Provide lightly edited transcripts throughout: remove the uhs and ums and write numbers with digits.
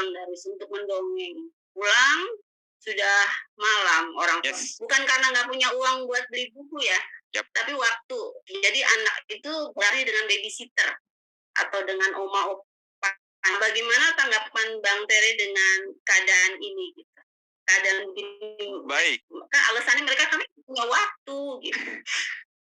Bang Darwis untuk mendongeng. Pulang sudah malam orang tua. Yes. Bukan karena nggak punya uang buat beli buku ya, Yap. tapi waktu. Jadi anak itu berarti dengan babysitter atau dengan oma opa. Nah, bagaimana tanggapan Bang Tere dengan keadaan ini? Gitu? Keadaan begini. Baik. Kan alasannya mereka kan punya waktu. Gitu.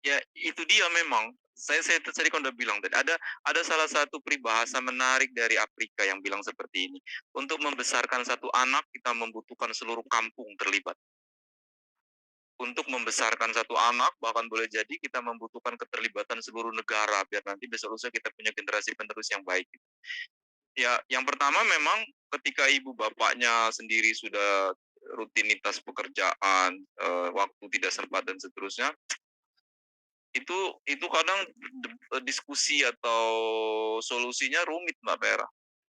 Ya itu dia memang. Saya tadi kan udah bilang tadi ada salah satu peribahasa menarik dari Afrika yang bilang seperti ini. Untuk membesarkan satu anak kita membutuhkan seluruh kampung terlibat. Untuk membesarkan satu anak bahkan boleh jadi kita membutuhkan keterlibatan seluruh negara biar nanti besok lusa kita punya generasi penerus yang baik. Ya, yang pertama memang ketika ibu bapaknya sendiri sudah rutinitas pekerjaan, waktu tidak sempat dan seterusnya, itu kadang diskusi atau solusinya rumit Mbak Vera.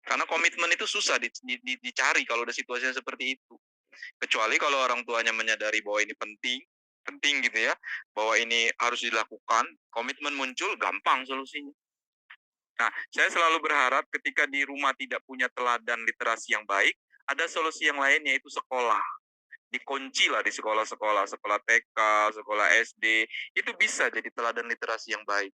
Karena komitmen itu susah dicari kalau ada situasinya seperti itu. Kecuali kalau orang tuanya menyadari bahwa ini penting gitu ya, bahwa ini harus dilakukan, komitmen muncul, gampang solusinya. Nah, saya selalu berharap ketika di rumah tidak punya teladan literasi yang baik, ada solusi yang lain yaitu sekolah. Dikunci lah di sekolah-sekolah, sekolah TK, sekolah SD, itu bisa jadi teladan literasi yang baik.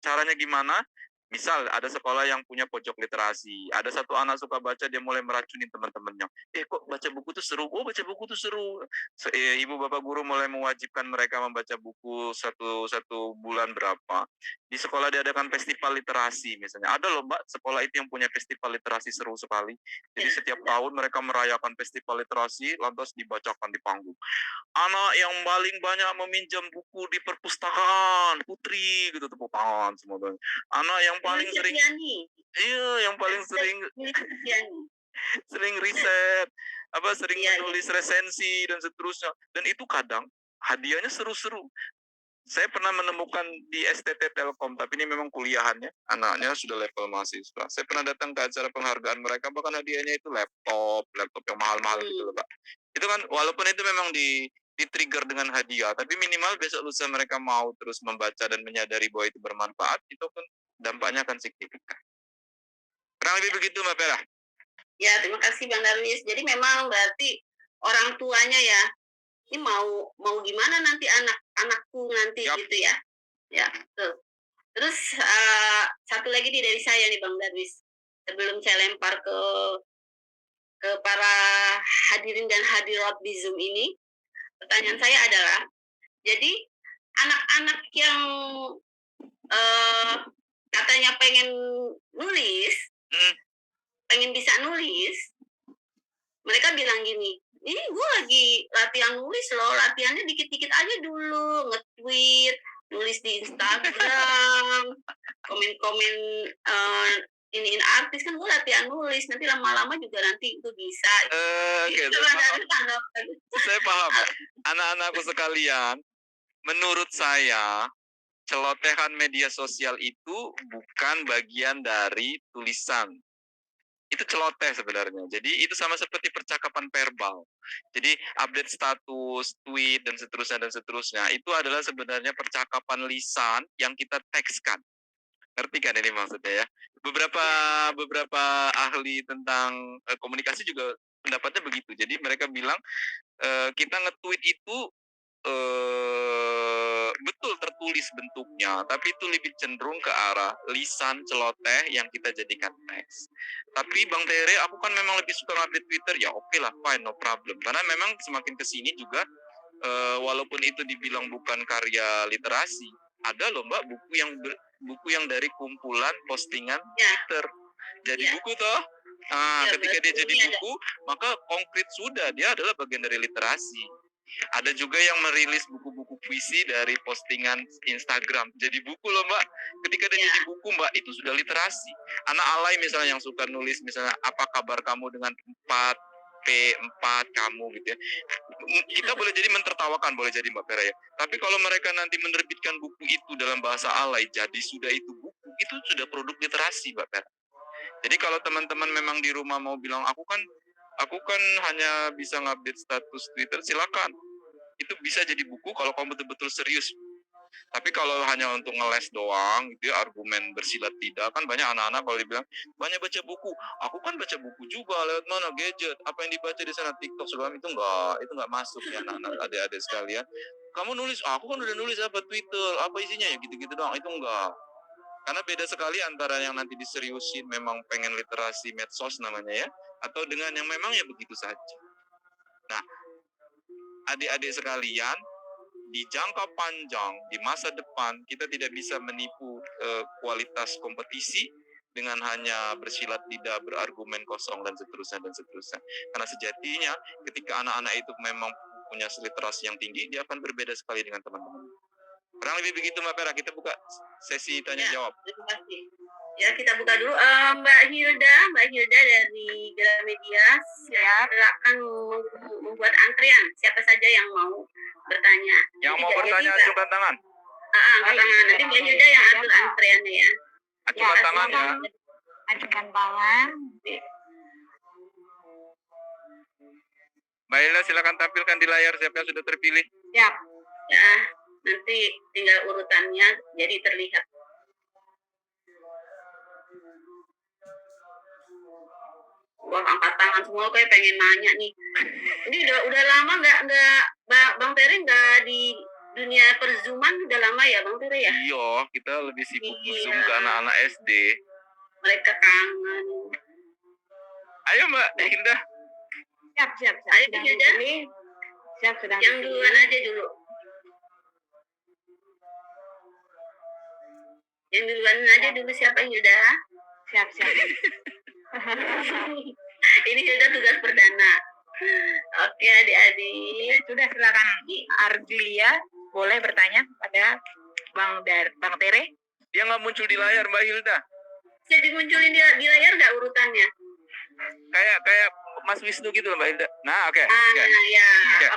Caranya gimana? Misal ada sekolah yang punya pojok literasi, ada satu anak suka baca, dia mulai meracunin teman-temannya. Kok baca buku tuh seru? Oh, baca buku tuh seru. Ibu bapak guru mulai mewajibkan mereka membaca buku satu bulan berapa. Di sekolah diadakan festival literasi misalnya. Ada loh Mbak, sekolah itu yang punya festival literasi seru sekali. Jadi setiap tahun mereka merayakan festival literasi, lantas dibacakan di panggung. Anak yang paling banyak meminjam buku di perpustakaan, Putri, gitu, tepuk tangan semoga. Anak yang paling sering, yang paling sering riset, sering menulis resensi dan seterusnya. Dan itu kadang hadiahnya seru-seru. Saya pernah menemukan di STT Telkom, tapi ini memang kuliahannya, anaknya sudah level mahasiswa. Saya pernah datang ke acara penghargaan mereka, bahkan hadiahnya itu laptop yang mahal-mahal gitu loh, Pak. Itu kan, walaupun itu memang di-trigger dengan hadiah, tapi minimal besok lusa mereka mau terus membaca dan menyadari bahwa itu bermanfaat, itu pun dampaknya akan signifikan. Kurang lebih begitu, Mbak Vera. Ya, terima kasih Bang Darwis. Jadi memang berarti orang tuanya ya, ini mau gimana nanti anakku nanti gitu ya. Ya, tuh. Terus satu lagi nih dari saya nih Bang Darwis. Sebelum saya lempar ke para hadirin dan hadirat di Zoom ini, pertanyaan saya adalah, jadi anak-anak yang katanya pengen nulis, pengen bisa nulis, mereka bilang gini, ini gue lagi latihan nulis loh, latihannya dikit-dikit aja dulu, nge-tweet, nulis di Instagram, komen-komen iniin artis, kan gue latihan nulis, nanti lama-lama juga nanti itu bisa. Saya paham. Anak-anakku sekalian, menurut saya, celotehan media sosial itu bukan bagian dari tulisan. Itu celoteh sebenarnya. Jadi itu sama seperti percakapan verbal. Jadi update status, tweet, dan seterusnya. Itu adalah sebenarnya percakapan lisan yang kita tekskan. Ngerti kan ini maksudnya ya? Beberapa ahli tentang komunikasi juga pendapatnya begitu. Jadi mereka bilang kita nge-tweet itu betul tertulis bentuknya, tapi itu lebih cenderung ke arah lisan celoteh yang kita jadikan teks. Tapi Bang Tere, aku kan memang lebih suka ngupdate Twitter, ya oke lah, fine, no problem. Karena memang semakin kesini juga, walaupun itu dibilang bukan karya literasi, ada loh Mbak buku yang dari kumpulan postingan Twitter. Jadi buku toh. Nah, ketika dia jadi buku, maka konkret sudah dia adalah bagian dari literasi. Ada juga yang merilis buku-buku puisi dari postingan Instagram. Jadi buku loh Mbak. Ketika dia jadi buku Mbak, itu sudah literasi. Anak alay misalnya yang suka nulis misalnya, apa kabar kamu dengan 4 kamu gitu ya. Kita boleh jadi mentertawakan, boleh jadi Mbak Vera ya. Tapi kalau mereka nanti menerbitkan buku itu dalam bahasa alay, jadi sudah itu buku, itu sudah produk literasi Mbak Vera. Jadi kalau teman-teman memang di rumah mau bilang, aku kan hanya bisa ngupdate status Twitter, silakan. Itu bisa jadi buku kalau kamu betul-betul serius Tapi kalau hanya untuk ngeles doang gitu ya, argumen bersilat lidah, kan banyak anak-anak kalau dibilang banyak baca buku. Aku kan baca buku juga lewat mana gadget. Apa yang dibaca di sana TikTok segala itu enggak masuk ya anak-anak adik-adik sekalian. Kamu nulis, aku kan udah nulis apa Twitter, apa isinya ya gitu-gitu doang. Itu enggak. Karena beda sekali antara yang nanti diseriusin memang pengen literasi medsos namanya ya, atau dengan yang memang ya begitu saja. Nah, adik-adik sekalian, di jangka panjang, di masa depan, kita tidak bisa menipu kualitas kompetisi dengan hanya bersilat lidah, berargumen kosong, dan seterusnya, dan seterusnya. Karena sejatinya, ketika anak-anak itu memang punya literasi yang tinggi, dia akan berbeda sekali dengan teman-teman. Kurang lebih begitu Mbak Pera, kita buka sesi tanya-jawab. Terima kasih. Ya, kita buka dulu. Mbak Hilda dari Gramedia, silakan membuat antrian. Siapa saja yang mau bertanya. Yang mau bertanya, acungkan tangan. Angkat tangan. Nanti Mbak Hilda yang atur antriannya ya. Acungkan tangan ya. Acungkan tangan. Mbak Hilda, silakan tampilkan di layar siapa yang sudah terpilih. Siap. Ya, nanti tinggal urutannya jadi terlihat. Wah, angkat tangan semua kayak pengen nanya nih. Ini udah lama nggak Bang Peri nggak di dunia perzuman, udah lama ya Bang Peri ya? Iya, kita lebih sibuk Zoom ke anak-anak SD. Mereka kangen. Ayo Mbak Hilda. Siap. Ayo Hilda. Siap, sudah. Yang duluan aja dulu. Yang duluan aja dulu siapa Hilda? Siap. Ini Hilda tugas perdana. Oke adik-adik. Sudah, silakan Argilia boleh bertanya pada Bang Tere. Dia nggak muncul di layar Mbak Hilda. Saya dimunculin di layar nggak urutannya? Kayak Mas Wisnu gitu loh Mbak Hilda. Nah, oke.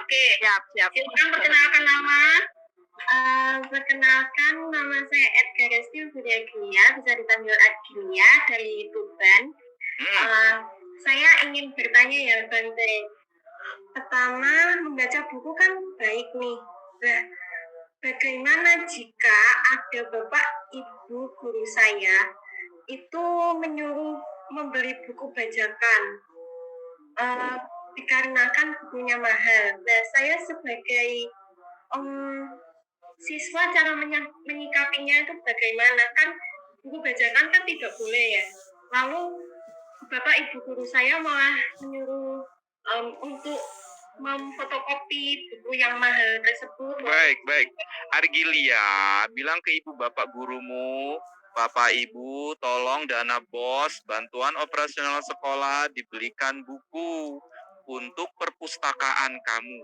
Oke. Siap. Silakan perkenalkan nama. Perkenalkan, nama saya Edgar Resti Budiagnia, bisa dipanggil Adginia dari Tuban. Saya ingin bertanya ya Bang Tere. Pertama, membaca buku kan baik nih. Nah, bagaimana jika ada bapak ibu guru saya itu menyuruh membeli buku bajakan dikarenakan bukunya mahal. Nah, saya sebagai siswa cara menyikapinya itu bagaimana? Kan buku bajakan kan tidak boleh ya. Lalu bapak ibu guru saya malah menyuruh untuk memfotokopi buku yang mahal tersebut. Baik. Argilia, bilang ke ibu bapak gurumu, bapak ibu tolong dana BOS, bantuan operasional sekolah, dibelikan buku untuk perpustakaan kamu.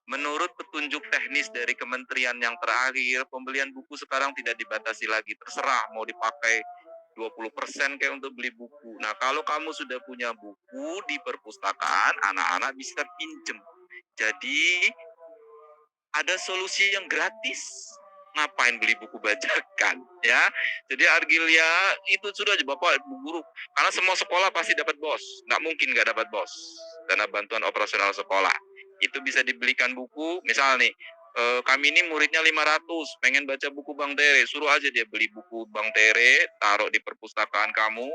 Menurut petunjuk teknis dari kementerian yang terakhir, pembelian buku sekarang tidak dibatasi lagi. Terserah mau dipakai 20% kayak untuk beli buku. Nah, kalau kamu sudah punya buku di perpustakaan, anak-anak bisa pinjem. Jadi, ada solusi yang gratis. Ngapain beli buku bajakan, ya? Jadi Argilia, itu sudah aja Bapak Ibu guru. Karena semua sekolah pasti dapat BOS. Nggak mungkin nggak dapat BOS. Dana bantuan operasional sekolah. Itu bisa dibelikan buku, misal nih, kami ini muridnya 500, pengen baca buku Bang Tere, suruh aja dia beli buku Bang Tere, taruh di perpustakaan kamu,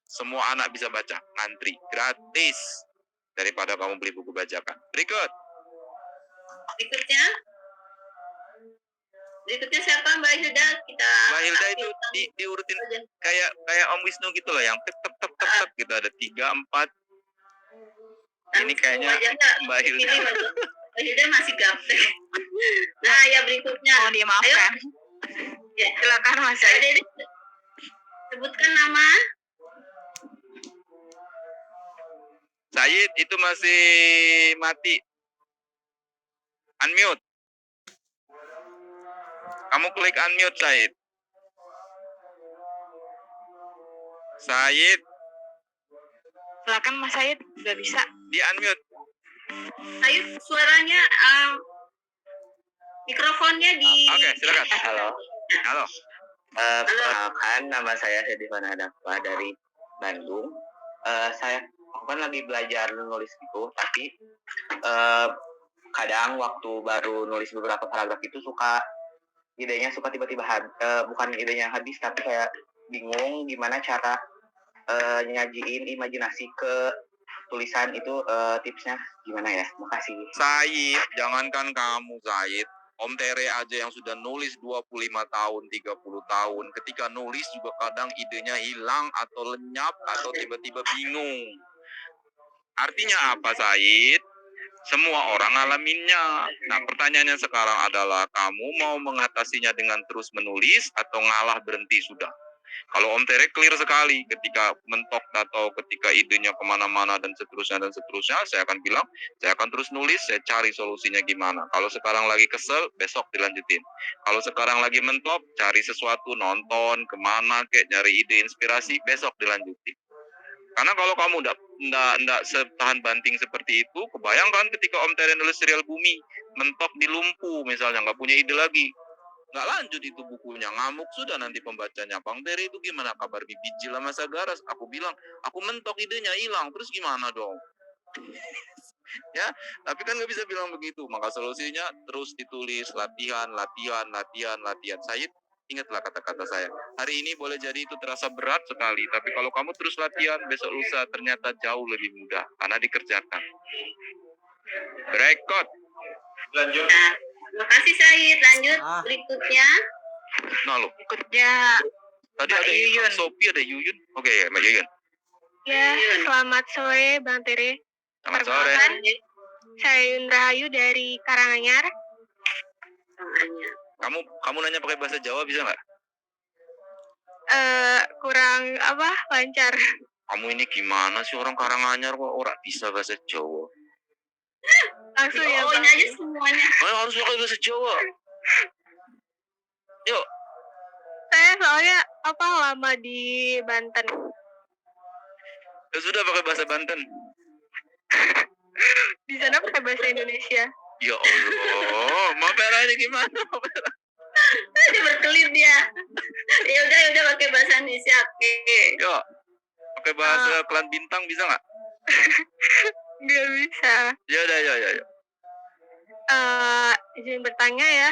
semua anak bisa baca, ngantri, gratis, daripada kamu beli buku bajakan. Berikutnya siapa Mbak Hilda? Mbak Hilda itu diurutin kayak Om Wisnu gitu loh, yang tek gitu, ada 3, 4. Ini kayaknya Mbak Hilda. Mbak Hilda masih gaptek. Nah, ya berikutnya. Oh, dimaafkan. Ya, Silakan Mas. Sebutkan nama. Said itu masih mati. Unmute. Kamu klik unmute, Said. Said. Silakan Mas Said, sudah bisa. Di unmute. Said, suaranya mikrofonnya di. Oke, silakan. Halo. Perkenalkan, nama saya Sedifan Hadafah dari Bandung. Aku kan lagi belajar nulis itu, tapi kadang waktu baru nulis beberapa paragraf itu suka idenya suka tiba-tiba bukan idenya habis, tapi kayak bingung gimana cara nyajiin imajinasi ke tulisan itu, tipsnya gimana ya? Makasih. Said, jangankan kamu Said, Om Tere aja yang sudah nulis 25 tahun, 30 tahun, ketika nulis juga kadang idenya hilang atau lenyap atau tiba-tiba bingung. Artinya apa Said? Semua orang ngalaminnya. Nah, pertanyaannya sekarang adalah kamu mau mengatasinya dengan terus menulis atau ngalah berhenti sudah? Kalau Om Tere clear sekali ketika mentok atau ketika idenya kemana-mana dan seterusnya, saya akan bilang, saya akan terus nulis, saya cari solusinya gimana. Kalau sekarang lagi kesel, besok dilanjutin. Kalau sekarang lagi mentok, cari sesuatu, nonton, kemana, kayak nyari ide inspirasi, besok dilanjutin. Karena kalau kamu ndak setahan banting seperti itu, kebayangkan ketika Om Tere nulis serial Bumi, mentok di lumpuh misalnya, nggak punya ide lagi. Nggak lanjut itu bukunya, ngamuk sudah nanti pembacanya. Bang Tere itu gimana kabar Bibijil sama Sagaras? Aku bilang, aku mentok idenya hilang, terus gimana dong? Ya, tapi kan nggak bisa bilang begitu. Maka solusinya terus ditulis, latihan. Said, ingatlah kata-kata saya. Hari ini boleh jadi itu terasa berat sekali, tapi kalau kamu terus latihan, besok lusa ternyata jauh lebih mudah karena dikerjakan. Record. Lanjut. Nah, terima kasih Said. Lanjut berikutnya. Nah lo, Ya, tadi Mbak ada Yuyun. Sophie, ada Yuyun. Oke, ya, Mbak Yuyun. Ya, selamat sore Bang Tere. Selamat sore. Saya Yun Rahayu dari Karanganyar. Kamu nanya pakai bahasa Jawa bisa nggak? Kurang lancar. Kamu ini gimana sih, orang Karanganyar kok orang bisa bahasa Jawa? Langsung ya Oh, Bang. ini aja semuanya. Harus pakai bahasa Jawa. Yuk. Saya soalnya lama di Banten. Ya sudah pakai bahasa Banten. Di sana pakai bahasa Indonesia. Ya Allah, Mbak Vera ini gimana? Dia berkelit dia. Ya udah pakai bahasa Indonesia. Oke. Yuk, pakai bahasa Klan Bintang bisa nggak? Nggak bisa. Ya udah, ya. Izin bertanya ya,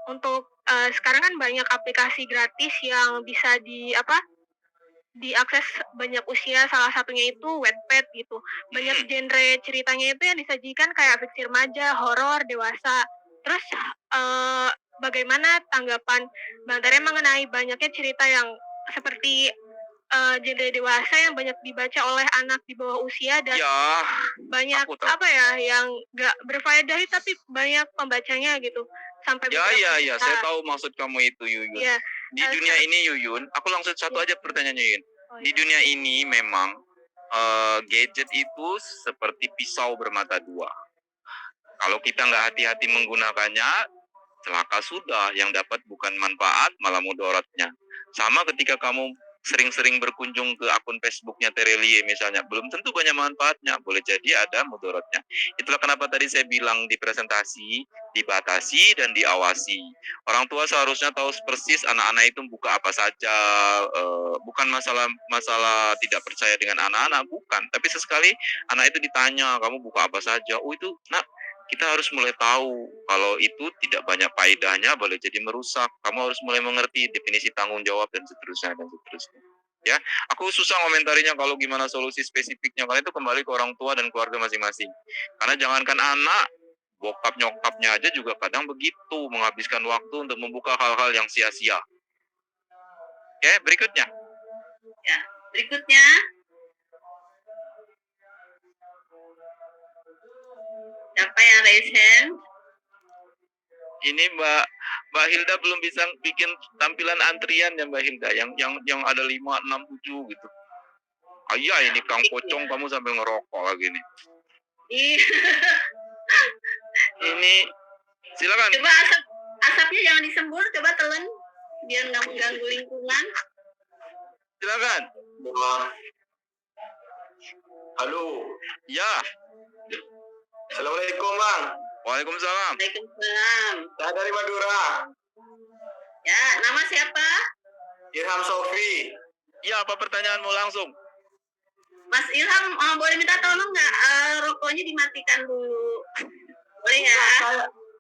untuk sekarang kan banyak aplikasi gratis yang bisa diakses banyak usia, salah satunya itu Wattpad gitu. Banyak genre ceritanya itu yang disajikan kayak fiksi remaja, horor, dewasa. Terus bagaimana tanggapan Bang Tere mengenai banyaknya cerita yang seperti genre dewasa yang banyak dibaca oleh anak di bawah usia dan Ya, banyak aku tahu. yang nggak berfaedah tapi banyak pembacanya gitu sampai Ya, saya tahu maksud kamu itu, Yuyun. Ya, Di dunia ini, Yuyun, aku langsung satu aja pertanyaannya, Yuyun. Di dunia ini memang gadget itu seperti pisau bermata dua. Kalau kita nggak hati-hati menggunakannya, celaka sudah. Yang dapat bukan manfaat, malah mudaratnya. Sama ketika kamu sering-sering berkunjung ke akun Facebooknya Terelie misalnya, belum tentu banyak manfaatnya, boleh jadi ada mudaratnya. Itulah kenapa tadi saya bilang di presentasi, dibatasi dan diawasi. Orang tua seharusnya tahu persis anak-anak itu buka apa saja, bukan masalah tidak percaya dengan anak-anak, bukan. Tapi sesekali anak itu ditanya, kamu buka apa saja? Oh itu, nak, kita harus mulai tahu kalau itu tidak banyak faedahnya, boleh jadi merusak. Kamu harus mulai mengerti definisi tanggung jawab dan seterusnya. Ya, aku susah komentarinya kalau gimana solusi spesifiknya. Karena itu kembali ke orang tua dan keluarga masing-masing. Karena jangankan anak, bokap nyokapnya aja juga kadang begitu, menghabiskan waktu untuk membuka hal-hal yang sia-sia. Oke, berikutnya. Ya, berikutnya. Siapa yang raise hand? Ini Mbak Hilda belum bisa bikin tampilan antrian ya Mbak Hilda, yang ada 5, 6, 7 gitu. Ayah ini Kang Pocong, kamu sambil ngerokok lagi nih. Ini silakan. Coba asapnya jangan disembur, coba telan biar nggak mengganggu lingkungan. Silakan. Halo. Ya. Assalamualaikum Bang. Waalaikumsalam. Waalaikumsalam. Saya dari Madura. Ya, nama siapa? Irham Sofi. Ya, apa pertanyaanmu langsung? Mas Ilham, boleh minta tolong nggak rokoknya dimatikan dulu? Boleh ya?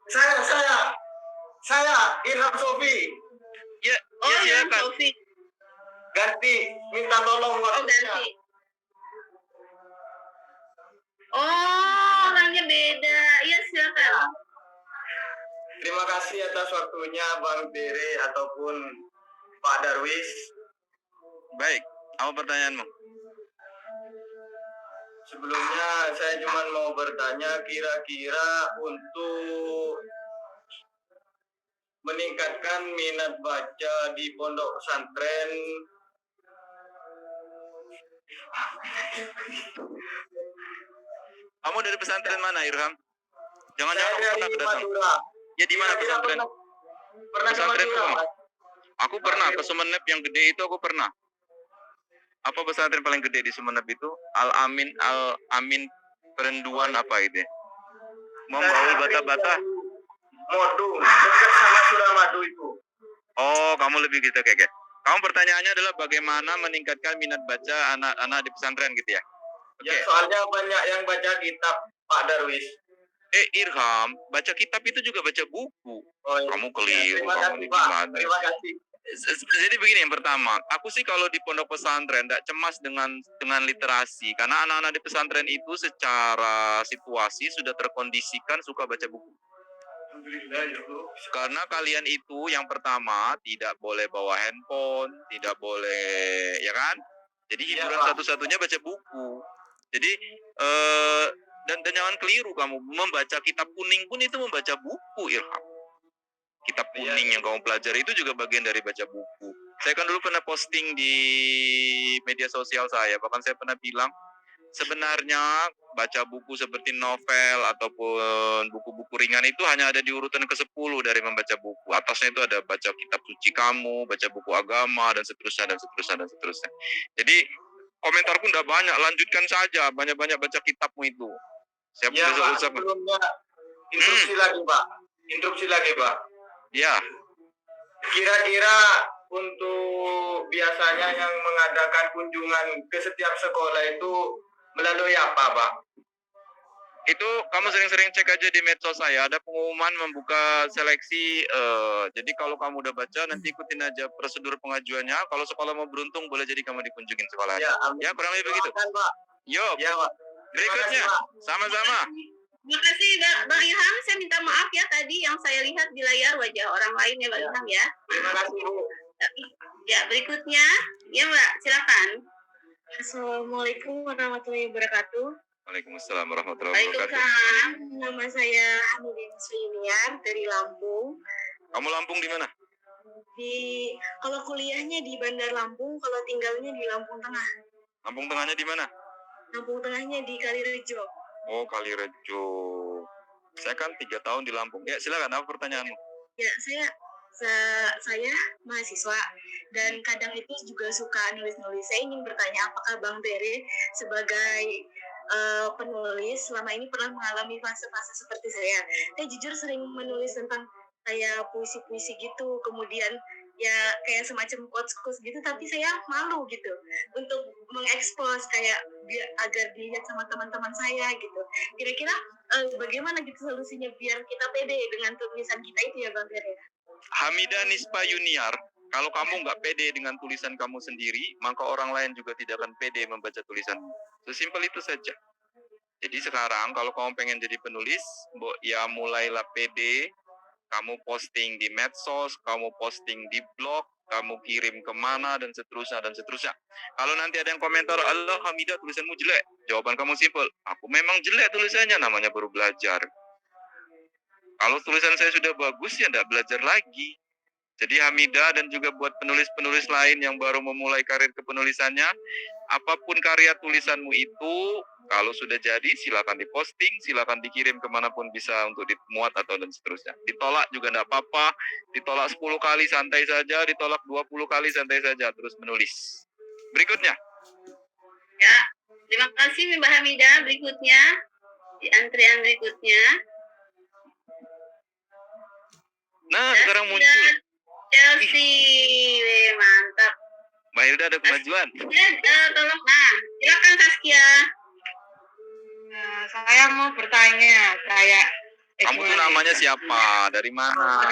Saya. Saya Irham Sofi. Ya, Oh, ya yang silakan. Sofi. Ganti, minta tolong Oh, waktunya. ganti. Oh, orangnya beda. Iya, silakan. Terima kasih atas waktunya Bang Tere ataupun Pak Darwis. Baik, apa pertanyaanmu? Sebelumnya saya cuma mau bertanya kira-kira untuk meningkatkan minat baca di pondok pesantren Kamu dari pesantren mana, Irham? Jangan-jangan saya kamu pernah dari kedatang. Madura. Ya di mana Kira-kira pesantren? pernah ke Pesantren Madura, itu Mas? Aku pernah ke Sumeneb yang gede itu aku pernah. Apa pesantren paling gede di Sumeneb itu? Al Amin Perenduan apa itu? Membaul bata-bata. Modu, dekat sama Suramadu itu. Oh, kamu lebih gitu kayak. Kamu pertanyaannya adalah bagaimana meningkatkan minat baca anak-anak di pesantren gitu ya? Oke. Ya, soalnya banyak yang baca kitab Pak Darwis. Irham, baca kitab itu juga baca buku. Oh, iya. Kamu keliru, Terima kamu kasih, ini Pak. gimana? Terima kasih. Jadi begini, yang pertama, aku sih kalau di pondok pesantren tidak cemas dengan literasi, karena anak-anak di pesantren itu secara situasi sudah terkondisikan suka baca buku. Alhamdulillah, ya, Bu. Karena kalian itu yang pertama tidak boleh bawa handphone, tidak boleh, ya kan? Jadi Iya, hiburan Pak. satu-satunya baca buku. Jadi dan jangan keliru, kamu membaca kitab kuning pun itu membaca buku, Irham. Kitab kuning yang kamu pelajari itu juga bagian dari baca buku. Saya kan dulu pernah posting di media sosial saya, bahkan saya pernah bilang sebenarnya baca buku seperti novel ataupun buku-buku ringan itu hanya ada di urutan ke-10 dari membaca buku. Atasnya itu ada baca kitab suci kamu, baca buku agama, dan seterusnya, dan seterusnya, dan seterusnya. Jadi komentar pun udah banyak, lanjutkan saja, banyak-banyak baca kitabmu itu. Siap, Ya, Pak. besok. Sebelumnya instruksi lagi, Pak. Instruksi lagi, Pak. Ya, Kira-kira untuk biasanya yang mengadakan kunjungan ke setiap sekolah itu melalui apa, Pak? itu kamu sering-sering cek aja di medsos saya, ada pengumuman membuka seleksi. Jadi kalau kamu udah baca, nanti ikutin aja prosedur pengajuannya. Kalau sekolah mau beruntung, boleh jadi kamu dikunjungin sekolah. Ya, amin. Ya, kurang lebih begitu. Doakan, Pak. Yo, Ya, Pak. Terima berikutnya, kasih, Pak. sama-sama. Terima kasih, Bang Ilham. Saya minta maaf ya tadi yang saya lihat di layar wajah orang lain ya, Bang Ilham ya. Terima kasih, Bu. Ya, berikutnya, ya Mbak, silakan. Assalamualaikum warahmatullahi wabarakatuh. Waalaikumsalam warahmatullahi wabarakatuh. Waalaikumsalam. Nama saya Hamidin Swiniar dari Lampung. Kamu Lampung di mana? Kalau kuliahnya di Bandar Lampung, kalau tinggalnya di Lampung Tengah. Lampung Tengahnya di mana? Lampung Tengahnya di Kalirejo. Oh, Kalirejo. Saya kan 3 tahun di Lampung. Ya, silakan, apa pertanyaanmu? Ya, saya mahasiswa dan kadang itu juga suka nulis-nulis. Saya ingin bertanya, apakah Bang Tere sebagai penulis selama ini pernah mengalami fase-fase seperti saya? Saya jujur sering menulis tentang kayak puisi-puisi gitu, kemudian ya kayak semacam quotes gitu, tapi saya malu gitu untuk mengekspos kayak agar dilihat sama teman-teman saya gitu. Kira-kira bagaimana gitu solusinya biar kita pede dengan tulisan kita itu ya Bang Tere? Hamida Nispa Yuniar, kalau kamu nggak pede dengan tulisan kamu sendiri, maka orang lain juga tidak akan pede membaca tulisanmu. Sesimpel itu saja. Jadi sekarang kalau kamu pengen jadi penulis, ya mulailah pede. Kamu posting di medsos, kamu posting di blog, kamu kirim kemana, dan seterusnya, dan seterusnya. Kalau nanti ada yang komentar, Allah Hamida tulisanmu jelek, jawaban kamu simpel, aku memang jelek tulisannya, namanya baru belajar. Kalau tulisan saya sudah bagus, ya tidak belajar lagi. Jadi Hamida dan juga buat penulis-penulis lain yang baru memulai karir kepenulisannya, apapun karya tulisanmu itu, kalau sudah jadi silakan diposting, silakan dikirim kemanapun bisa untuk dimuat atau dan seterusnya. Ditolak juga tidak apa-apa, ditolak 10 kali santai saja, ditolak 20 kali santai saja, terus menulis. Berikutnya. Ya, terima kasih Mbak Hamida. Berikutnya, di antrian berikutnya. Nah, sekarang muncul. Chelsea, mantap. Mbak Hilda ada kemajuan. Ya, tolong. Nah, silakan Saskia. Saya mau bertanya kayak Kamu tuh namanya siapa? Dari mana?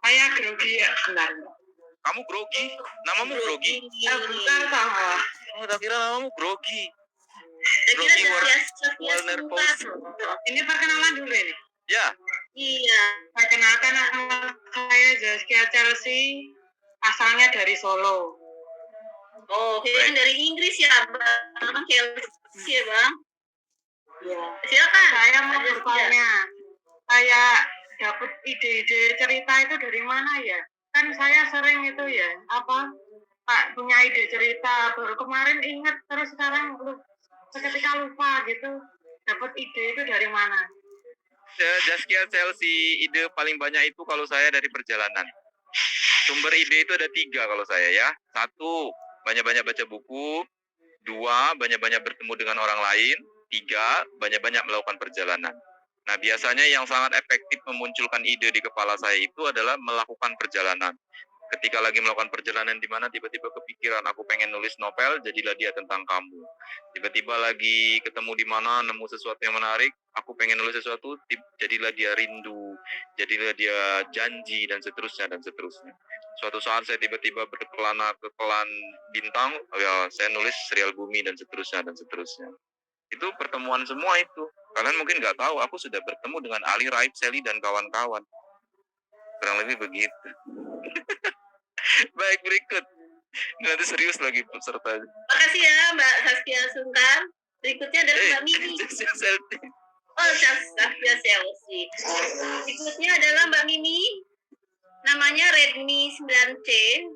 Saya grogi ya, benar. Kamu grogi? Namamu grogi? Bukan Pak. Oh, tak kira namamu grogi. Saya kira Grogi Saskia Nervous. Sungkar. Ini perkenalan dulu ini. Ya, Iya. Perkenalkan, nama saya Zaskia Chelsea, asalnya dari Solo. Oh, yang dari Inggris ya, Bang. Chelsea ya, Bang. Ya. Silakan. Saya mau Zaskia. bertanya, saya dapat ide-ide cerita itu dari mana ya? Kan saya sering itu ya, Pak punya ide cerita, baru kemarin ingat, terus sekarang seketika lupa gitu. Dapat ide itu dari mana? Zaskia Chelsea, ide paling banyak itu kalau saya dari perjalanan. Sumber ide itu ada 3 kalau saya ya. 1, banyak-banyak baca buku. 2, banyak-banyak bertemu dengan orang lain. 3, banyak-banyak melakukan perjalanan. Nah, biasanya yang sangat efektif memunculkan ide di kepala saya itu adalah melakukan perjalanan. Ketika lagi melakukan perjalanan di mana tiba-tiba kepikiran aku pengen nulis novel, jadilah dia tentang kamu. Tiba-tiba lagi ketemu di mana nemu sesuatu yang menarik, aku pengen nulis sesuatu, jadilah dia rindu, jadilah dia janji dan seterusnya dan seterusnya. Suatu saat saya tiba-tiba berkelana ke kelan bintang, ya saya nulis serial bumi dan seterusnya dan seterusnya. Itu pertemuan semua itu. Kalian mungkin nggak tahu, aku sudah bertemu dengan Ali, Raib, Sally, dan kawan-kawan. Kurang lebih begitu. Baik, berikut. Nanti serius lagi peserta. Makasih ya, Mbak Saskia Sungkar. Berikutnya adalah Mbak Mimi. Oh, Saskia Chelsea. Berikutnya adalah Mbak Mimi. Namanya Redmi 9C.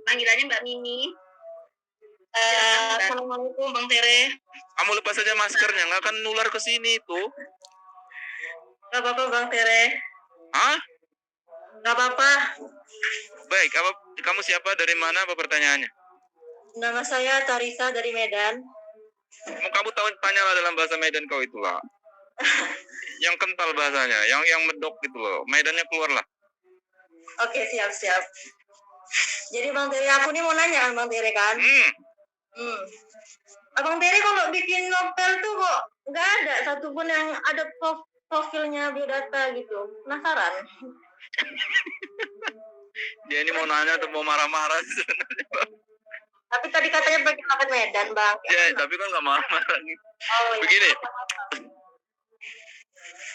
Panggilannya Mbak Mimi. Assalamualaikum, Bang Tere. Kamu lepas saja maskernya, nggak akan nular ke sini tuh. Gak apa-apa, Bang Tere. Hah? Gak apa-apa. Baik, kamu siapa, dari mana, apa pertanyaannya? Nama saya Tarisa dari Medan. Kamu tahu, tanyalah dalam bahasa Medan kau itulah. Yang kental bahasanya, yang medok gitu loh. Medannya keluar lah. Oke, siap-siap. Jadi Bang Tere, aku nih mau nanya Bang Tere kan? Abang Tere kalau bikin novel tuh kok nggak ada satupun yang ada profilnya biodata gitu. Penasaran? Dia ini mau nanya atau mau marah-marah sebenarnya. Tapi tadi katanya bagi novel Medan, Bang. Ya, tapi kan nggak marah-marah gitu. Oh, Begini,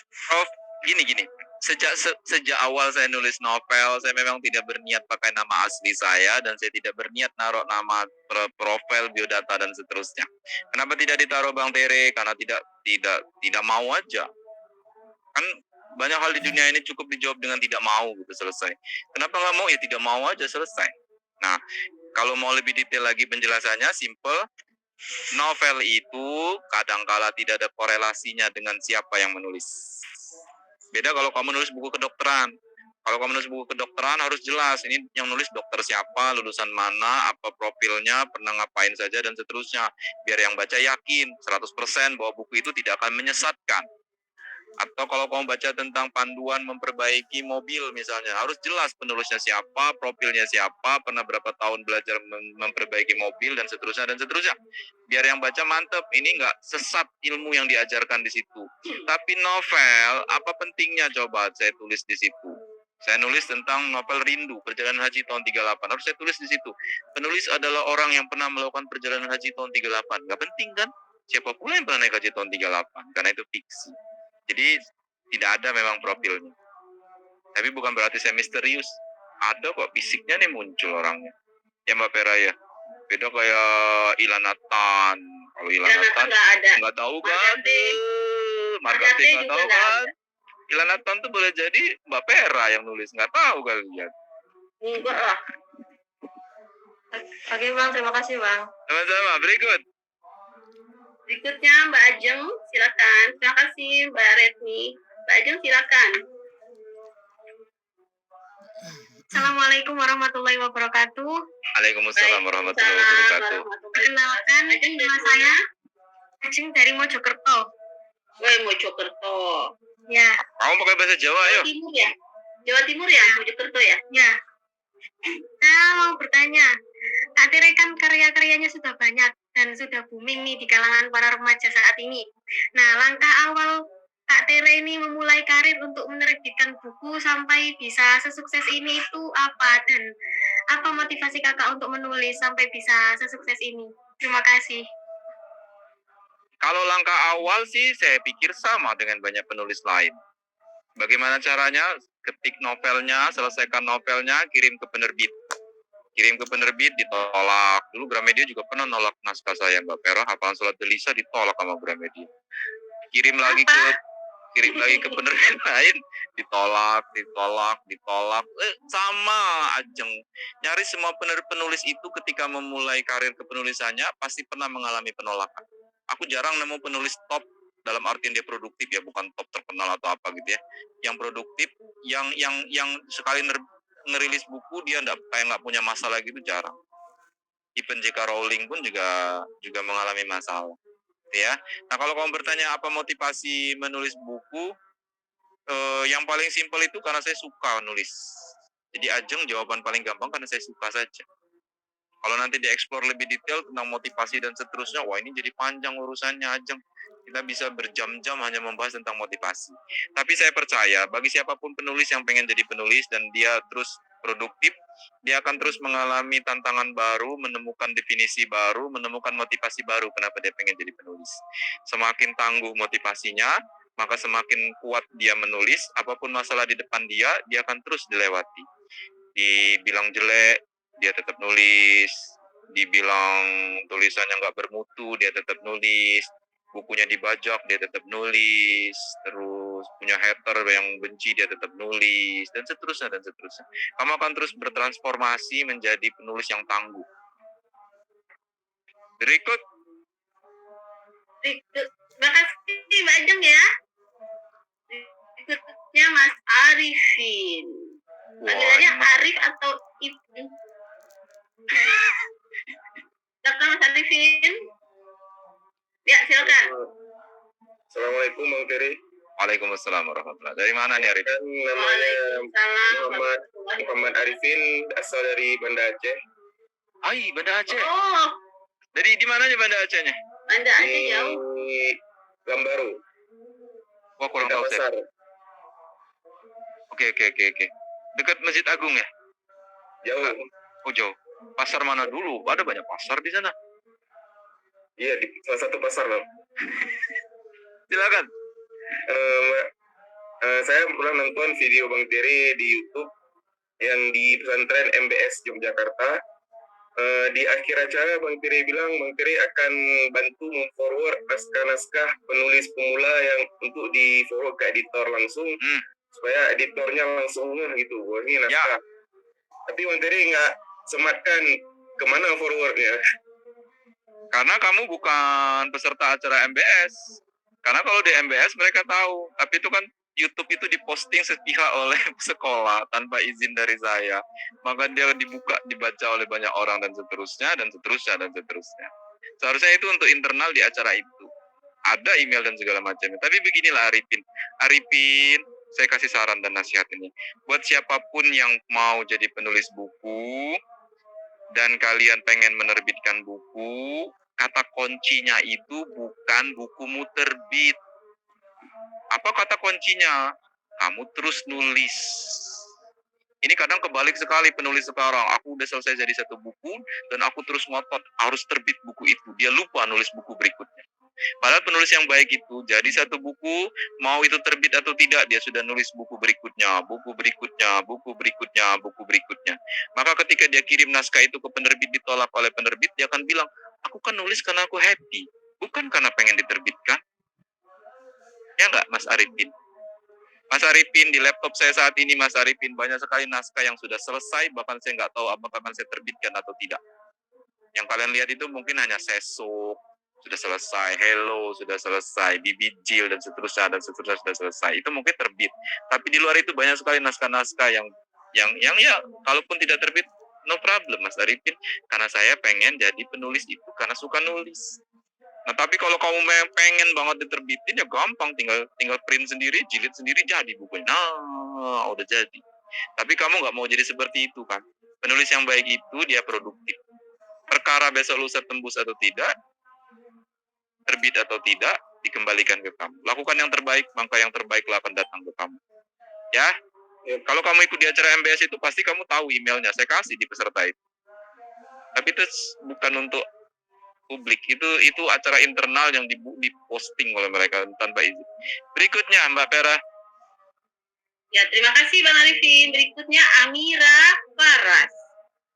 Prof, gini. Sejak awal saya nulis novel, saya memang tidak berniat pakai nama asli saya, dan saya tidak berniat naruh nama profil, biodata dan seterusnya. Kenapa tidak ditaruh Bang Tere? Karena tidak mau aja. Kan banyak hal di dunia ini cukup dijawab dengan tidak mau gitu, selesai. Kenapa nggak mau? Ya tidak mau aja, selesai. Nah, kalau mau lebih detail lagi penjelasannya, simple. Novel itu kadangkala tidak ada korelasinya dengan siapa yang menulis. Beda kalau kamu nulis buku kedokteran. Kalau kamu nulis buku kedokteran harus jelas, ini yang nulis dokter siapa, lulusan mana, apa profilnya, pernah ngapain saja, dan seterusnya. Biar yang baca yakin 100% bahwa buku itu tidak akan menyesatkan. Atau kalau kamu baca tentang panduan memperbaiki mobil misalnya, harus jelas penulisnya siapa, profilnya siapa, pernah berapa tahun belajar memperbaiki mobil, dan seterusnya dan seterusnya. Biar yang baca mantep, ini nggak sesat ilmu yang diajarkan di situ. Tapi novel, apa pentingnya coba saya tulis di situ? Saya nulis tentang novel Rindu, Perjalanan Haji tahun 38. Harus saya tulis di situ. Penulis adalah orang yang pernah melakukan perjalanan haji tahun 38. Nggak penting kan? Siapa pula yang pernah naik haji tahun 38? Karena itu fiksi. Jadi tidak ada memang profilnya. Tapi bukan berarti saya misterius. Ada kok, fisiknya nih muncul orangnya. Ya Mbak Vera ya. Beda kayak Ilanatan. Kalau Ilanatan nggak tahu kan? Margate nggak tahu kan? Ilanatan tuh boleh jadi Mbak Vera yang nulis, nggak tahu kalian. Enggak lah. Oke Bang, terima kasih Bang. Sama-sama, berikut. Berikutnya Mbak Ajeng, silakan. Terima kasih Mbak Redmi. Mbak Ajeng silakan. Assalamualaikum warahmatullahi wabarakatuh. Waalaikumsalam warahmatullahi wabarakatuh. Perkenalkan, nama saya Ajeng dari Mojokerto. Woi, Mojokerto. Ya, Kamu pakai bahasa Jawa, Jawa yuk. Timur ya? Jawa Timur ya, Mojokerto ya? ya. Saya mau bertanya, Kak Tere kan karya-karyanya sudah banyak dan sudah booming nih di kalangan para remaja saat ini. Nah, langkah awal Kak Tere ini memulai karir untuk menerbitkan buku sampai bisa sesukses ini itu apa, dan apa motivasi kakak untuk menulis sampai bisa sesukses ini? Terima kasih. Kalau langkah awal sih saya pikir sama dengan banyak penulis lain. Bagaimana caranya? Ketik novelnya, selesaikan novelnya, kirim ke penerbit. Kirim ke penerbit, ditolak. Dulu Gramedia juga pernah nolak naskah saya, Mbak Vera. Hafalan Sholat Delisa ditolak sama Gramedia. Kirim lagi ke penerbit lain, ditolak. Sama Ajeng. Nyaris semua penulis itu ketika memulai karir kepenulisannya pasti pernah mengalami penolakan. Aku jarang nemu penulis top dalam artian dia produktif ya, bukan top terkenal atau apa gitu ya. Yang produktif, yang sekali ngerilis buku dia nggak punya masalah gitu jarang. Even J.K. Rowling pun juga mengalami masalah. Ya. Nah kalau kamu bertanya apa motivasi menulis buku, yang paling simpel itu karena saya suka nulis. Jadi Ajeng jawaban paling gampang karena saya suka saja. Kalau nanti dieksplor lebih detail tentang motivasi dan seterusnya, wah ini jadi panjang urusannya Ajeng. Kita bisa berjam-jam hanya membahas tentang motivasi. Tapi saya percaya bagi siapapun penulis yang pengen jadi penulis dan dia terus produktif, dia akan terus mengalami tantangan baru, menemukan definisi baru, menemukan motivasi baru kenapa dia pengen jadi penulis. Semakin tangguh motivasinya, maka semakin kuat dia menulis, apapun masalah di depan dia akan terus dilewati. Dibilang jelek, dia tetap nulis. Dibilang tulisannya nggak bermutu, dia tetap nulis. Bukunya dibajak, dia tetap nulis. Terus punya hater yang benci, dia tetap nulis. Dan seterusnya. Kamu akan terus bertransformasi menjadi penulis yang tangguh. Berikut. Makasih Mbak Ajeng ya. Berikutnya Mas Arifin. Panggilannya Arif atau Ibnu? Silakan Mas Arifin. Ya, silakan. Assalamualaikum Bang Ferry. Waalaikumsalam warahmatullahi. Dari mana nih Arif? Namanya Muhammad Arifin, asal dari Banda Aceh. Banda Aceh. Oh, Dari di mananya Banda Acehnya? Banda Aceh jauh. Di Gambaru. Wah kurang tahu saya. Pasar. Oke. Dekat Masjid Agung ya? Jauh. Oh jauh. Pasar mana dulu? Ada banyak pasar di sana. Iya, di salah satu pasar Bang. Silakan. Saya pernah nonton video Bang Ferry di YouTube yang di pesantren MBS Yogyakarta. Di akhir acara Bang Ferry bilang Bang Ferry akan bantu memforward naskah-naskah penulis pemula yang untuk di forward ke editor langsung, supaya editornya langsung gitu, wah ini naskah. Tapi Bang Ferry nggak sematkan kemana forwardnya. Karena kamu bukan peserta acara MBS. Karena kalau di MBS mereka tahu, tapi itu kan YouTube itu diposting sepihak oleh sekolah tanpa izin dari saya. Maka dia dibaca oleh banyak orang dan seterusnya. Seharusnya itu untuk internal di acara itu. Ada email dan segala macamnya. Tapi beginilah Arifin, saya kasih saran dan nasihat ini. Buat siapapun yang mau jadi penulis buku dan kalian pengen menerbitkan buku, kata kuncinya itu bukan bukumu terbit. Apa kata kuncinya? Kamu terus nulis. Ini kadang kebalik sekali penulis sekarang. Aku udah selesai jadi satu buku dan aku terus ngotot harus terbit buku itu. Dia lupa nulis buku berikutnya. Padahal penulis yang baik itu jadi satu buku, mau itu terbit atau tidak, dia sudah nulis buku berikutnya. Maka ketika dia kirim naskah itu ke penerbit ditolak oleh penerbit, dia akan bilang, aku kan nulis karena aku happy, bukan karena pengen diterbitkan. Ya enggak, Mas Arifin? Mas Arifin, di laptop saya saat ini, Mas Arifin, banyak sekali naskah yang sudah selesai, bahkan saya nggak tahu apakah akan saya terbitkan atau tidak. Yang kalian lihat itu mungkin hanya Sesuk, sudah selesai, Hello sudah selesai, Bibi Jill dan seterusnya sudah selesai. Itu mungkin terbit. Tapi di luar itu banyak sekali naskah-naskah yang ya kalaupun tidak terbit, no problem Mas Arifin, karena saya pengen jadi penulis itu karena suka nulis. Nah, tapi kalau kamu pengen banget diterbitin ya gampang, tinggal print sendiri, jilid sendiri, jadi bukunya. Nah, udah jadi. Tapi kamu nggak mau jadi seperti itu kan? Penulis yang baik itu dia produktif. Perkara besok lusa tembus atau tidak, terbit atau tidak, dikembalikan ke kamu. Lakukan yang terbaik, maka yang terbaiklah akan datang ke kamu. Ya, kalau kamu ikut di acara MBS itu pasti kamu tahu emailnya. Saya kasih di peserta itu. Tapi itu bukan untuk publik. Itu acara internal yang diposting oleh mereka tanpa izin. Berikutnya Mbak Vera. Ya, terima kasih Bang Arifin. Berikutnya Amira Faras.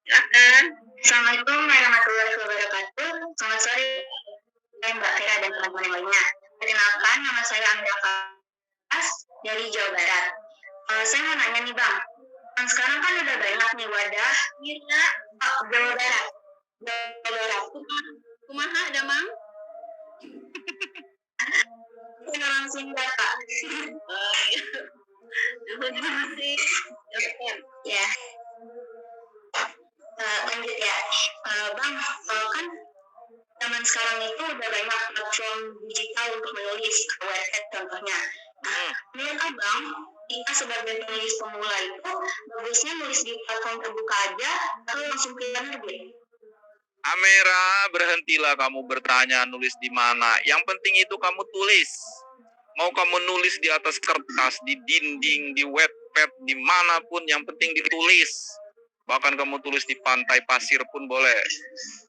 Silakan. Assalamualaikum warahmatullahi wabarakatuh. Selamat sore Mbak Vera dan teman-teman lainnya. Perkenalkan, nama saya Amira Faras dari Jawa Barat. Saya mau nanya nih Bang, sekarang kan udah banyak nih wadah Jawa Barat. Kumaha ada Mang? Orang Sunda Pak. Oh, iya. Terima kasih. Ya. Lanjut ya, Bang, kan zaman sekarang itu udah banyak platform digital untuk menulis, website contohnya. Nah, menurut Abang, kita sebagai penulis pemula itu bagusnya nulis di platform terbuka aja atau langsung ke penerbit? Amira, berhentilah kamu bertanya nulis di mana. Yang penting itu kamu tulis. Mau kamu nulis di atas kertas, di dinding, di wetpad, dimanapun, yang penting ditulis. Bahkan kamu tulis di pantai pasir pun boleh.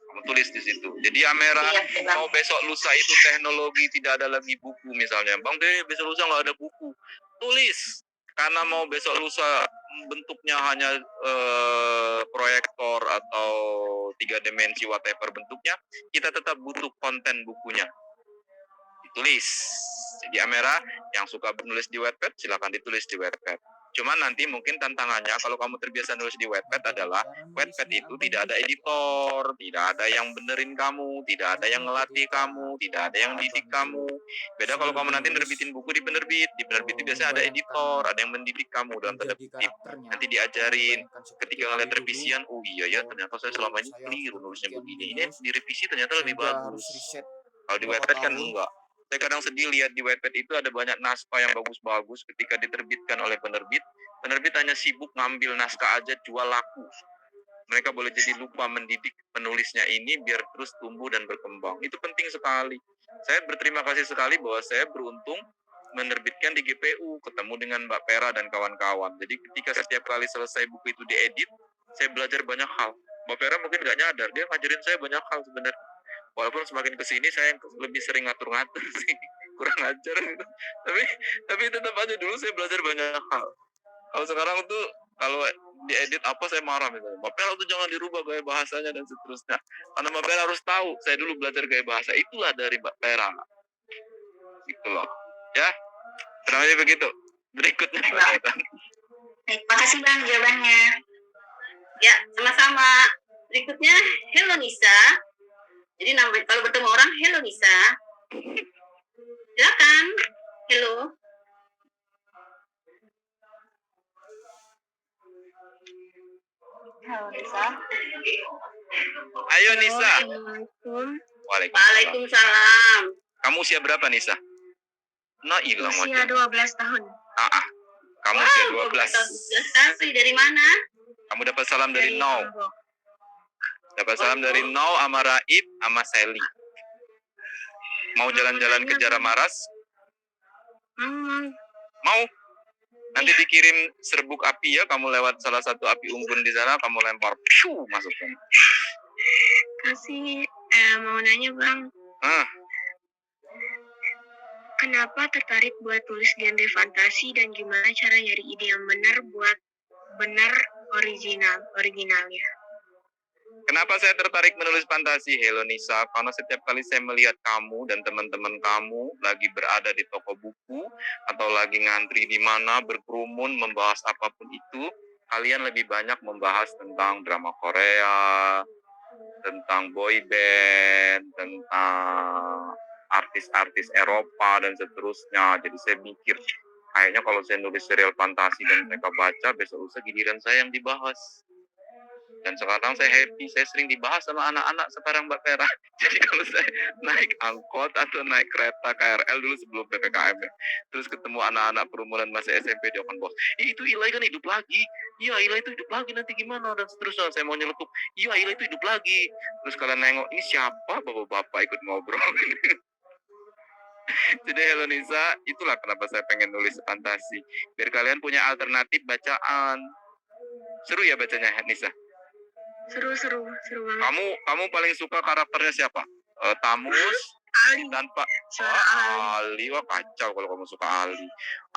Kamu tulis di situ. Jadi Amira, mau besok lusa itu teknologi tidak ada lagi buku misalnya. Bang, besok lusa nggak ada buku. Tulis. Karena mau besok lusa bentuknya hanya proyektor atau 3 dimensi whatever bentuknya, kita tetap butuh konten bukunya. Ditulis. Jadi Amira yang suka menulis di Wattpad silakan ditulis di Wattpad. Cuman nanti mungkin tantangannya kalau kamu terbiasa nulis di Wattpad adalah Wattpad itu tidak ada editor, tidak ada yang benerin kamu, tidak ada yang ngelatih kamu, tidak ada yang didik kamu. Beda kalau kamu nanti nerbitin buku di penerbit itu biasanya ada editor, ada yang mendidik kamu dalam tanda kutip. Nanti diajarin ketika ngeliat revisian, oh iya ya ternyata saya selama ini keliru nulisnya begini. Ini direvisi ternyata lebih bagus. Kalau di Wattpad kan enggak. Saya kadang sedih lihat di Wattpad itu ada banyak naskah yang bagus-bagus ketika diterbitkan oleh penerbit. Penerbit hanya sibuk ngambil naskah aja jual laku. Mereka boleh jadi lupa mendidik penulisnya ini biar terus tumbuh dan berkembang. Itu penting sekali. Saya berterima kasih sekali bahwa saya beruntung menerbitkan di GPU, ketemu dengan Mbak Vera dan kawan-kawan. Jadi ketika setiap kali selesai buku itu diedit, saya belajar banyak hal. Mbak Vera mungkin nggak nyadar, dia ngajarin saya banyak hal sebenarnya. Walaupun semakin kesini saya lebih sering ngatur-ngatur sih, kurang ajar gitu. Tapi tetap aja dulu saya belajar banyak hal. Kalau sekarang tuh kalau diedit apa saya marah misalnya. Mbak Vera tuh jangan dirubah gaya bahasanya dan seterusnya. Karena Mbak Vera harus tahu, saya dulu belajar gaya bahasa itulah dari Mbak Vera. Gitu loh. Ya, terima kasih begitu. Berikutnya Mbak. Baik, makasih Bang jawabannya. Ya, sama-sama. Berikutnya Hello Nisa. Jadi namanya kalau bertemu orang Hello Nisa. Silakan. Hello. Halo Nisa. Ayo Nisa. Assalamualaikum. Waalaikumsalam. Kamu usia berapa Nisa? Nah, hilang Usia 12 tahun. Kamu usia 12. Asli dari mana? Kamu dapat salam dari No. Lombok. Dapat salam dari No sama Raib sama Sally. Mau jalan-jalan ke Jaramaras? Mau? Nanti dikirim serbuk api ya, kamu lewat salah satu api unggun di sana, kamu lempar, masukkan. Kasih, mau nanya Bang. Kenapa tertarik buat tulis genre fantasi dan gimana cara nyari ide yang benar buat benar originalnya? Kenapa saya tertarik menulis fantasi, Hello Nisa? Karena setiap kali saya melihat kamu dan teman-teman kamu lagi berada di toko buku atau lagi ngantri di mana berkerumun membahas apapun itu, kalian lebih banyak membahas tentang drama Korea, tentang boy band, tentang artis-artis Eropa dan seterusnya. Jadi saya mikir, kayaknya kalau saya nulis serial fantasi dan mereka baca, besok lusa giliran saya yang dibahas. Dan sekarang saya happy, saya sering dibahas sama anak-anak sekarang Mbak Vera. Jadi kalau saya naik angkot atau naik kereta KRL dulu sebelum PPKM ya, terus ketemu anak-anak perumunan masa SMP, dia akan bahas, itu Ilai kan hidup lagi, iya Ilai itu hidup lagi nanti gimana, dan seterusnya. Saya mau nyeletuk, iya Ilai itu hidup lagi. Terus kalian nengok, ini siapa bapak-bapak ikut ngobrol. Jadi Hello Nisa, itulah kenapa saya pengen nulis fantasi. Biar kalian punya alternatif bacaan. Seru ya bacanya Nisa? Seru banget. Kamu paling suka karakternya siapa? Tamus, Ali. tanpa Suara Ali. Wah kacau kalau kamu suka Ali.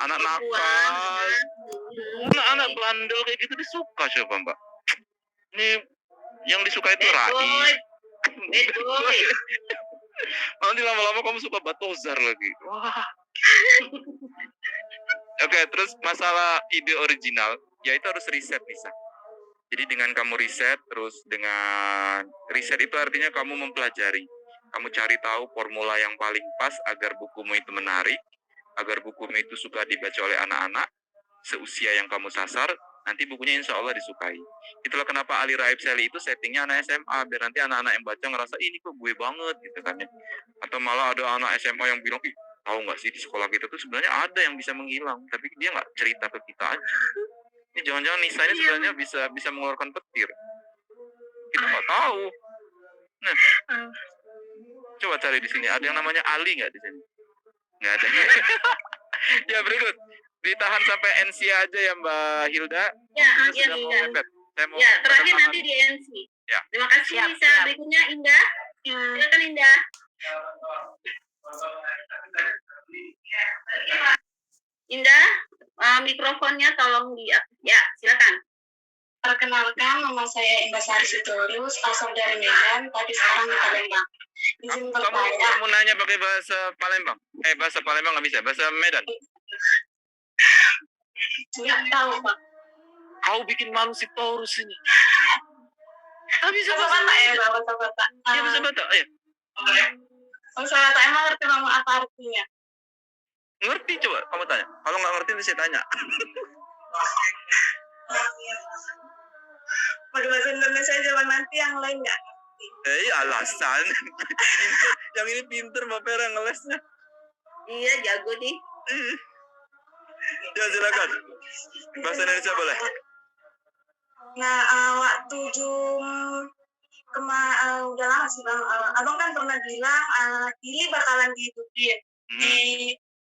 Anak nakal, Perempuan. anak bandel kayak gitu disuka siapa Mbak? Ini yang disuka itu Bad boy. Rai. Bad boy. Nanti lama-lama kamu suka Batozar lagi. Wah. Oke, terus masalah ide original, ya itu harus riset Nisa. Jadi dengan kamu riset, terus dengan riset itu artinya kamu mempelajari. Kamu cari tahu formula yang paling pas agar bukumu itu menarik, agar bukumu itu suka dibaca oleh anak-anak, seusia yang kamu sasar, nanti bukunya insya Allah disukai. Itulah kenapa Ali Raib Sally itu settingnya anak SMA, biar nanti anak-anak yang baca ngerasa, ini kok gue banget gitu kan ya. Atau malah ada anak SMA yang bilang, ih tahu nggak sih di sekolah kita tuh sebenarnya ada yang bisa menghilang, tapi dia nggak cerita ke kita aja. Ini jangan-jangan Nisa ini sebenarnya bisa mengeluarkan petir. Kita nggak tahu. Nah, coba cari di sini. Ada yang namanya Ali nggak di sini? Nggak ada. Ya berikut. Ditahan sampai NC aja ya Mbak Hilda. Ya, Sudah mau mepet. Saya mau ya, terakhir tanda nanti tangan. di NC. Ya. Terima kasih Nisa. Berikutnya Indah. Silakan Indah. Indah, mikrofonnya tolong ya, silakan. Perkenalkan, nama saya Indah Sari Sitorus, asal dari Medan, tapi sekarang di Palembang. Izin bertanya. Kamu nanya pakai bahasa Palembang? Bahasa Palembang nggak bisa. Bahasa Medan? Nggak tahu, Pak. Kau bikin malu si Taurus ini. Bisa Batak ya, Bahasa Batak. Iya bisa Batak, ayo. Bahasa Batak emang ngerti Bang apa artinya? Ngerti coba kamu tanya. Kalau nggak ngerti nanti saya tanya. Pakai bahasa Indonesia zaman nanti yang lain nggak? Alasan. Pinter. Yang ini pinter Mbak Pera ngelesnya. Iya, jago nih. Ya silakan. Bahasa Indonesia boleh. Nah, waktu udah lama sih Bang. Abang kan pernah bilang Gili bakalan dihidupin di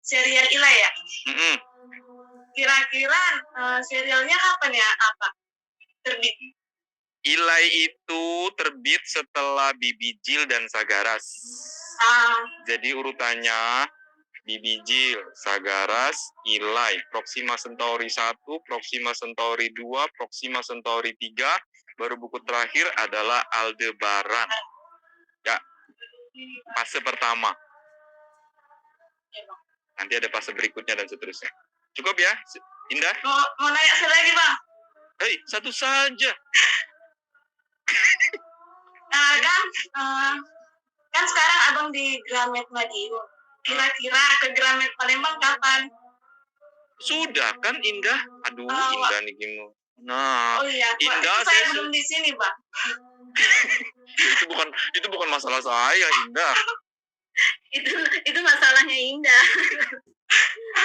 serial Ila ya. Kira-kira serialnya kapan ya? Apa terbit? Ilai itu terbit setelah Bibijil dan Sagaras. Jadi urutannya Bibijil, Sagaras, Ilai, Proxima Centauri 1, Proxima Centauri 2, Proxima Centauri 3, baru buku terakhir adalah Aldebaran. Ya, fase pertama. Nanti ada fase berikutnya dan seterusnya. Cukup ya, Indah? Mau nanya sekali lagi Bang. Hei, satu saja. Kan sekarang Abang di Gramet Madiun. Kira-kira ke Gramet Palembang kapan? Sudah kan Indah? Aduh, Indah nih Gimu. Nah, oh iya, Indah saya belum di sini, Pak. itu bukan masalah saya, Indah. itu masalahnya Indah.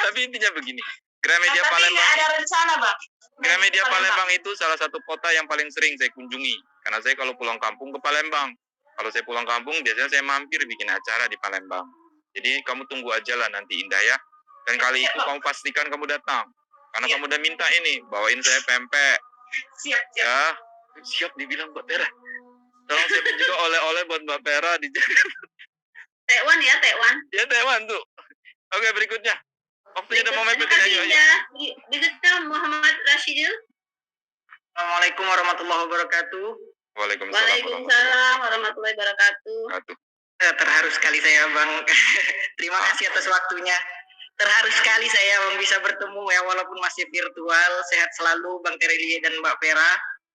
Tapi intinya begini, Gramedia tapi Palembang. Ada rencana, Pak. Gramedia Palembang itu salah satu kota yang paling sering saya kunjungi. Karena saya kalau pulang kampung ke Palembang. Kalau saya pulang kampung, biasanya saya mampir bikin acara di Palembang. Jadi kamu tunggu aja lah nanti Indah ya. Dan kali itu kamu pastikan kamu datang. Karena kamu udah minta ini, bawain saya pempek. Siap. Ya, siap dibilang Mbak Pera. Tolong siapin juga oleh-oleh buat Mbak Pera di Tekwan ya, Tekwan. Ya, Tekwan tuh. Oke, berikutnya. Waktunya udah mau mepet aja. Berikutnya Muhammad Rashidil. Assalamualaikum warahmatullahi wabarakatuh. Waalaikumsalam warahmatullahi wabarakatuh. Terharu sekali saya Bang. Terima kasih atas waktunya. Terharu sekali saya Bang bisa bertemu ya walaupun masih virtual. Sehat selalu Bang Terelie dan Mbak Pera.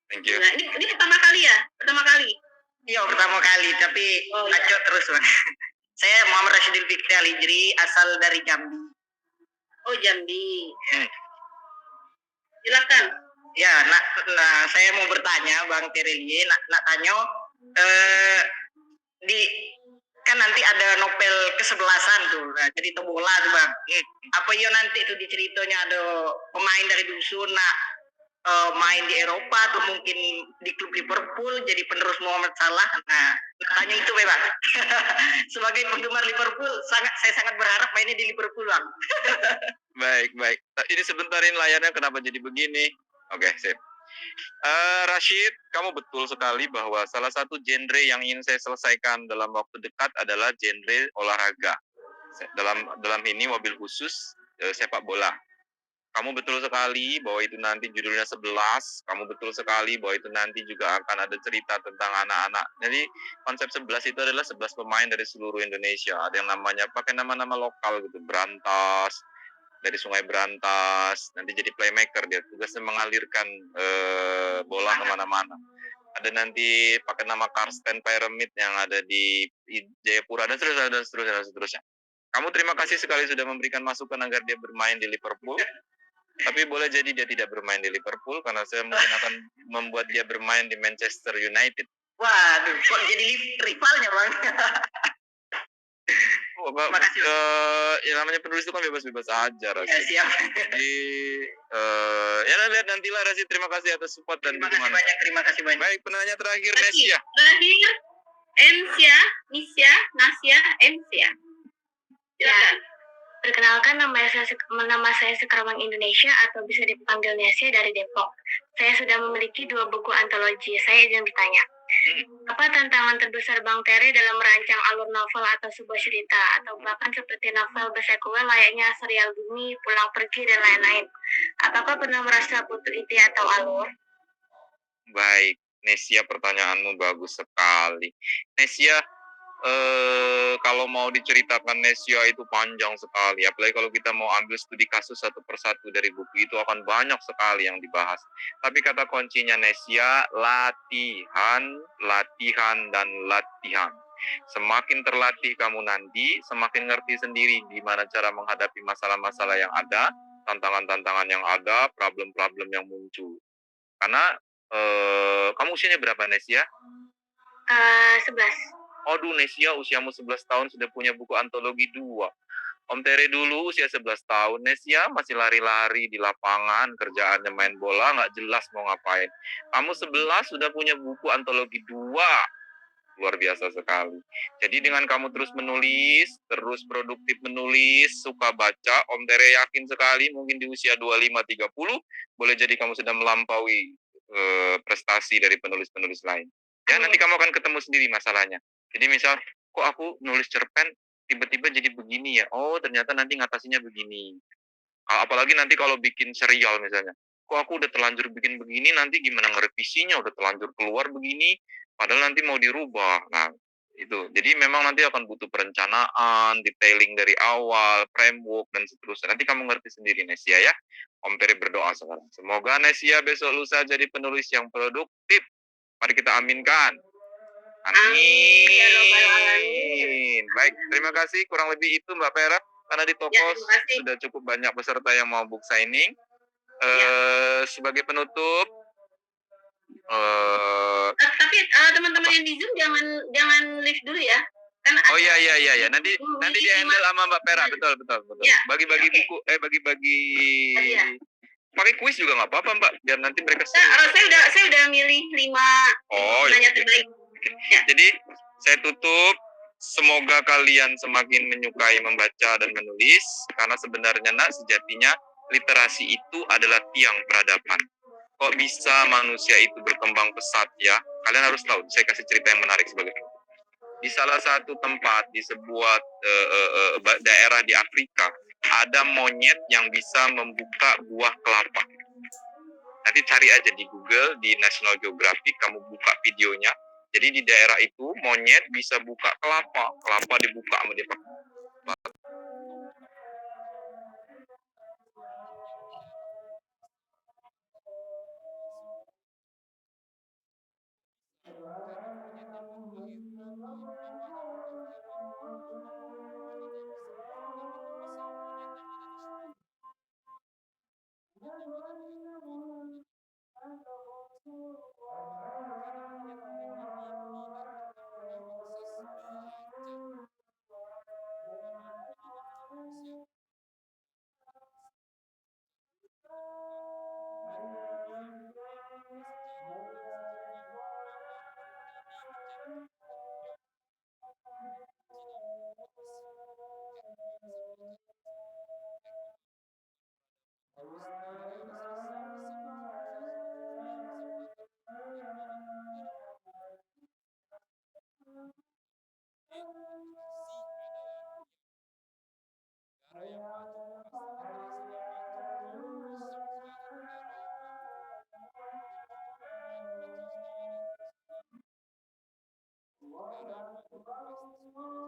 Thank you. Nah, ini pertama kali ya? Pertama kali? Iya pertama kali tapi ngaco terus Bang. Saya Muhammad Rashidil Fikri Alijri asal dari Jambi. Oh Jambi. Silakan. Ya, nah saya mau bertanya Bang Terelie, nak tanya kan nanti ada novel ke-11 tuh, cerita bola tuh Bang. Apa ya nanti tuh di ceritanya ada pemain dari dusun, main di Eropa atau mungkin di klub Liverpool jadi penerus Muhammad Salah. Nah, tanya itu Bang. Sebagai penggemar Liverpool, saya sangat berharap mainnya di Liverpool Bang. Baik. Ini sebentarin layarnya kenapa jadi begini. Oke, sip. Rashid, kamu betul sekali bahwa salah satu genre yang ingin saya selesaikan dalam waktu dekat adalah genre olahraga. Dalam ini mobil khusus sepak bola. Kamu betul sekali bahwa itu nanti judulnya 11. Kamu betul sekali bahwa itu nanti juga akan ada cerita tentang anak-anak. Jadi konsep 11 itu adalah 11 pemain dari seluruh Indonesia. Ada yang namanya pakai nama-nama lokal gitu, Brantas, dari Sungai Berantas, nanti jadi playmaker dia, tugasnya mengalirkan bola kemana-mana. Ada nanti pakai nama Karsten Pyramid yang ada di Jayapura dan seterusnya. Kamu terima kasih sekali sudah memberikan masukan agar dia bermain di Liverpool. Tapi boleh jadi dia tidak bermain di Liverpool karena saya mungkin akan membuat dia bermain di Manchester United. Waduh, kok jadi rivalnya Bang? Makasih. Ya namanya penulis itu kan bebas-bebas aja, Rasid. Ya, siap. Jadi ya lihat nantilah, Rasid. Terima kasih atas support dan dukungan. Terima kasih banyak. Baik, penanya terakhir Terakhir Nesya, Nasya, Emsia. Ya. Perkenalkan, nama saya Sekarwang Indonesia atau bisa dipanggil Nesya dari Depok. Saya sudah memiliki 2 buku antologi. Saya ingin bertanya, apa tantangan terbesar Bang Tere dalam merancang alur novel atau sebuah cerita, atau bahkan seperti novel bersekuel layaknya serial Bumi, Pulang Pergi, dan lain-lain? Apakah pernah merasa putus ide atau alur? Baik, Nesya, pertanyaanmu bagus sekali. Nesya, kalau mau diceritakan Nesya itu panjang sekali. Apalagi kalau kita mau ambil studi kasus satu persatu dari buku itu akan banyak sekali yang dibahas. Tapi kata kuncinya Nesya, latihan, dan latihan. Semakin terlatih kamu nanti, semakin ngerti sendiri gimana cara menghadapi masalah-masalah yang ada, tantangan-tantangan yang ada, problem-problem yang muncul. Karena kamu usianya berapa, Nesya? 11. Aduh, Nesya, usiamu 11 tahun sudah punya buku antologi 2. Om Tere dulu usia 11 tahun, Nesya masih lari-lari di lapangan, kerjaannya main bola, nggak jelas mau ngapain. Kamu 11 sudah punya buku antologi 2. Luar biasa sekali. Jadi dengan kamu terus menulis, terus produktif menulis, suka baca, Om Tere yakin sekali mungkin di usia 25-30, boleh jadi kamu sudah melampaui prestasi dari penulis-penulis lain. Ya, nanti kamu akan ketemu sendiri masalahnya. Jadi misal, kok aku nulis cerpen tiba-tiba jadi begini ya? Oh, ternyata nanti ngatasinya begini. Apalagi nanti kalau bikin serial misalnya. Kok aku udah terlanjur bikin begini, nanti gimana ngerevisinya? Udah terlanjur keluar begini, padahal nanti mau dirubah. Nah, itu. Jadi memang nanti akan butuh perencanaan, detailing dari awal, framework, dan seterusnya. Nanti kamu ngerti sendiri, Nesya ya. Om Peri berdoa sekarang. Semoga Nesya besok lusa jadi penulis yang produktif. Mari kita aminkan. Amin. Baik, terima kasih. Kurang lebih itu Mbak Pera. Karena di toko sudah cukup banyak peserta yang mau book signing. Sebagai penutup, tapi teman-teman yang di Zoom jangan live dulu ya. Kan iya. Nanti di handle sama Mbak Pera, betul. Ya, Bagi-bagi buku, bagi-bagi. Pakai kuis juga nggak apa-apa Mbak, biar nanti mereka. Saya udah milih 5 penanya terbaik. Ya. Jadi saya tutup. Semoga kalian semakin menyukai membaca dan menulis, karena sebenarnya sejatinya literasi itu adalah tiang peradaban. Kok bisa manusia itu berkembang pesat ya? Kalian harus tahu. Saya kasih cerita yang menarik sebagai di salah satu tempat di sebuah daerah di Afrika ada monyet yang bisa membuka buah kelapa. Nanti cari aja di Google, di National Geographic, kamu buka videonya. Jadi di daerah itu monyet bisa buka kelapa dibuka sama dia. Allah